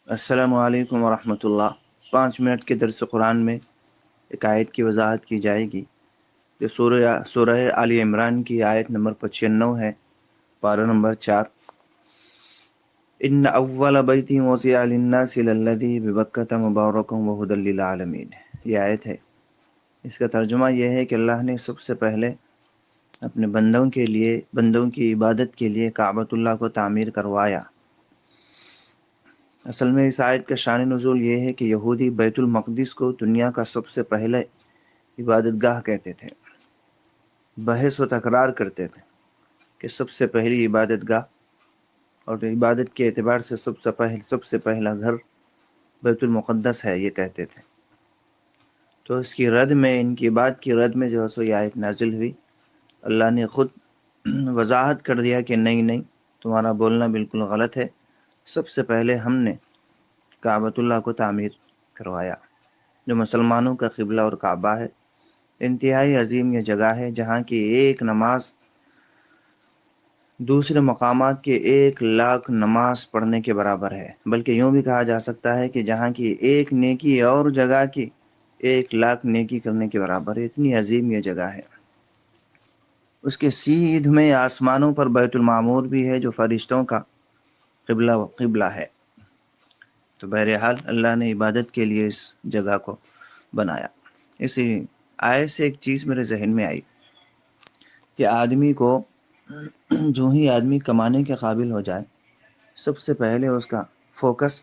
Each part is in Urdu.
السلام علیکم ورحمۃ اللہ۔ 5 منٹ کے درس قرآن میں ایک آیت کی وضاحت کی جائے گی جو سورہ آل عمران کی آیت نمبر 95 ہے، پارہ نمبر 4۔ ان اول بیت وضع للناس للذی ببکۃ مبارکا وہدی للعالمین، یہ آیت ہے۔ اس کا ترجمہ یہ ہے کہ اللہ نے سب سے پہلے اپنے بندوں کی عبادت کے لیے کعبۃ اللہ کو تعمیر کروایا۔ اصل میں اس آیت کا شان نزول یہ ہے کہ یہودی بیت المقدس کو دنیا کا سب سے پہلے عبادت گاہ کہتے تھے، بحث و تکرار کرتے تھے کہ سب سے پہلی عبادت گاہ اور عبادت کے اعتبار سے سب سے پہلا گھر بیت المقدس ہے، یہ کہتے تھے۔ تو اس کی رد میں، ان کی بات کی رد میں جو ہے سو یہ آیت نازل ہوئی۔ اللہ نے خود وضاحت کر دیا کہ نہیں، تمہارا بولنا بالکل غلط ہے، سب سے پہلے ہم نے کعبۃ اللہ کو تعمیر کروایا، جو مسلمانوں کا قبلہ اور کعبہ ہے۔ انتہائی عظیم یہ جگہ ہے جہاں کی ایک نماز دوسرے مقامات کے 1,00,000 نماز پڑھنے کے برابر ہے، بلکہ یوں بھی کہا جا سکتا ہے کہ جہاں کی ایک نیکی اور جگہ کی 1,00,000 نیکی کرنے کے برابر ہے، اتنی عظیم یہ جگہ ہے۔ اس کے سیدھ میں آسمانوں پر بیت المعمور بھی ہے جو فرشتوں کا قبلہ ہے۔ تو بہرحال اللہ نے عبادت کے لیے اس جگہ کو بنایا۔ اسی آیت سے ایک چیز میرے ذہن میں آئی کہ آدمی کو جو ہی آدمی کمانے کے قابل ہو جائے، سب سے پہلے اس کا فوکس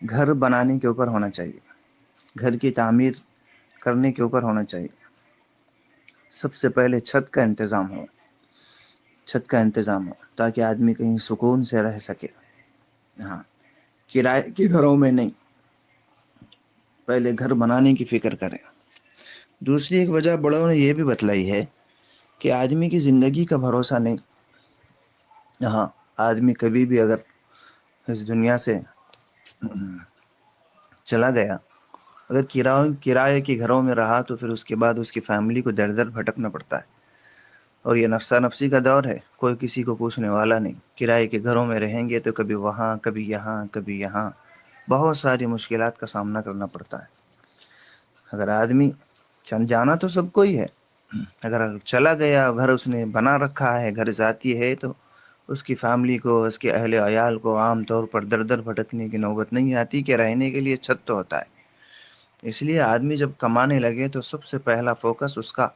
گھر بنانے کے اوپر ہونا چاہیے، گھر کی تعمیر کرنے کے اوپر ہونا چاہیے۔ سب سے پہلے چھت کا انتظام ہو تاکہ آدمی کہیں سکون سے رہ سکے۔ ہاں، کرائے کے گھروں میں نہیں، پہلے گھر بنانے کی فکر کریں۔ دوسری ایک وجہ بڑوں نے یہ بھی بتلائی ہے کہ آدمی کی زندگی کا بھروسہ نہیں۔ ہاں، آدمی کبھی بھی اگر اس دنیا سے چلا گیا، اگر کرائے کے گھروں میں رہا تو پھر اس کے بعد اس کی فیملی کو در در بھٹکنا پڑتا ہے، اور یہ نفسا نفسی کا دور ہے، کوئی کسی کو پوچھنے والا نہیں۔ کرائے کے گھروں میں رہیں گے تو کبھی وہاں، کبھی یہاں، کبھی یہاں، بہت ساری مشکلات کا سامنا کرنا پڑتا ہے۔ اگر آدمی جانا تو سب کو ہی ہے، اگر چلا گیا، گھر اس نے بنا رکھا ہے، گھر ذاتی ہے، تو اس کی فیملی کو، اس کے اہل عیال کو عام طور پر در در بھٹکنے کی نوبت نہیں آتی کہ رہنے کے لیے چھت تو ہوتا ہے۔ اس لیے آدمی جب کمانے لگے تو سب سے پہلا فوکس اس کا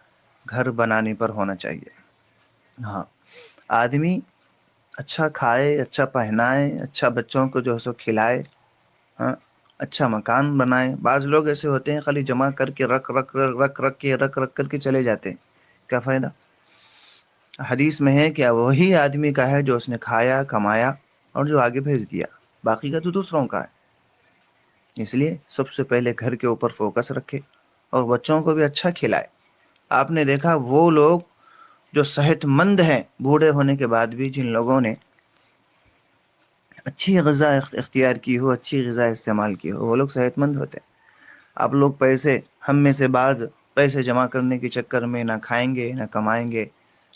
گھر بنانے پر ہونا چاہیے۔ ہاں، آدمی اچھا کھائے، اچھا پہنائے، اچھا بچوں کو جو ہے سو کھلائے، ہاں، اچھا مکان بنائے۔ بعض لوگ ایسے ہوتے ہیں خالی جمع کر کے رکھ کر کے چلے جاتے ہیں، کیا فائدہ؟ حدیث میں ہے کہ وہی آدمی کا ہے جو اس نے کھایا، کمایا اور جو آگے بھیج دیا، باقی کا تو دوسروں کا ہے۔ اس لیے سب سے پہلے گھر کے اوپر فوکس رکھے اور بچوں کو بھی اچھا کھلائے۔ آپ نے دیکھا وہ لوگ جو صحت مند ہیں بوڑھے ہونے کے بعد بھی، جن لوگوں نے اچھی غذا اختیار کی ہو، اچھی غذا استعمال کی ہو، وہ لوگ صحت مند ہوتے ہیں۔ آپ لوگ ہم میں سے بعض پیسے جمع کرنے کے چکر میں نہ کھائیں گے، نہ کمائیں گے،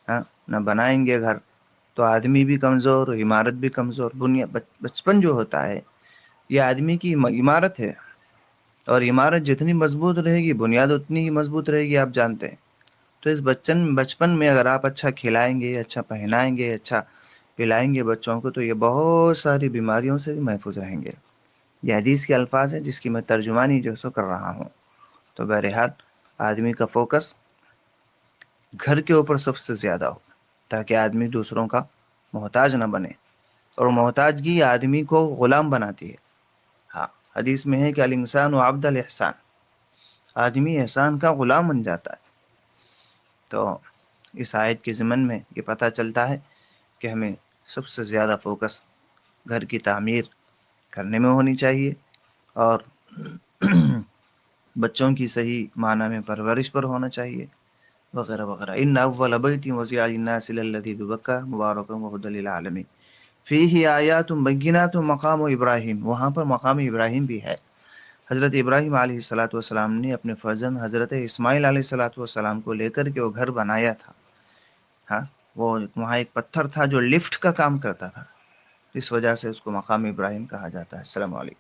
ہاں، نہ بنائیں گے گھر، تو آدمی بھی کمزور، عمارت بھی کمزور۔ بچپن جو ہوتا ہے یہ آدمی کی عمارت ہے، اور عمارت جتنی مضبوط رہے گی بنیاد اتنی ہی مضبوط رہے گی، آپ جانتے ہیں۔ تو اس بچپن میں اگر آپ اچھا کھلائیں گے، اچھا پہنائیں گے، اچھا پلائیں گے بچوں کو، تو یہ بہت ساری بیماریوں سے بھی محفوظ رہیں گے۔ یہ حدیث کے الفاظ ہیں جس کی میں ترجمانی جو سو کر رہا ہوں۔ تو بہرحال آدمی کا فوکس گھر کے اوپر سب سے زیادہ ہو تاکہ آدمی دوسروں کا محتاج نہ بنے، اور محتاجگی آدمی کو غلام بناتی ہے۔ ہاں، حدیث میں ہے کہ الانسان عبد الاحسان، آدمی احسان کا غلام بن جاتا ہے۔ تو اس آیت کے ضمن میں یہ پتہ چلتا ہے کہ ہمیں سب سے زیادہ فوکس گھر کی تعمیر کرنے میں ہونی چاہیے، اور بچوں کی صحیح معنی میں پرورش پر ہونا چاہیے، وغیرہ وغیرہ۔ ان اول بیت وضع للناس للذی ببکہ مبارکا وہدی للعالمین فیہ آیات بینات مقام ابراہیم، وہاں پر مقام ابراہیم بھی ہے۔ حضرت ابراہیم علیہ الصلوۃ والسلام نے اپنے فرزند حضرت اسماعیل علیہ الصلوۃ والسلام کو لے کر کے وہ گھر بنایا تھا۔ ہاں، وہ وہاں ایک پتھر تھا جو لفٹ کا کام کرتا تھا، اس وجہ سے اس کو مقام ابراہیم کہا جاتا ہے۔ السلام علیکم۔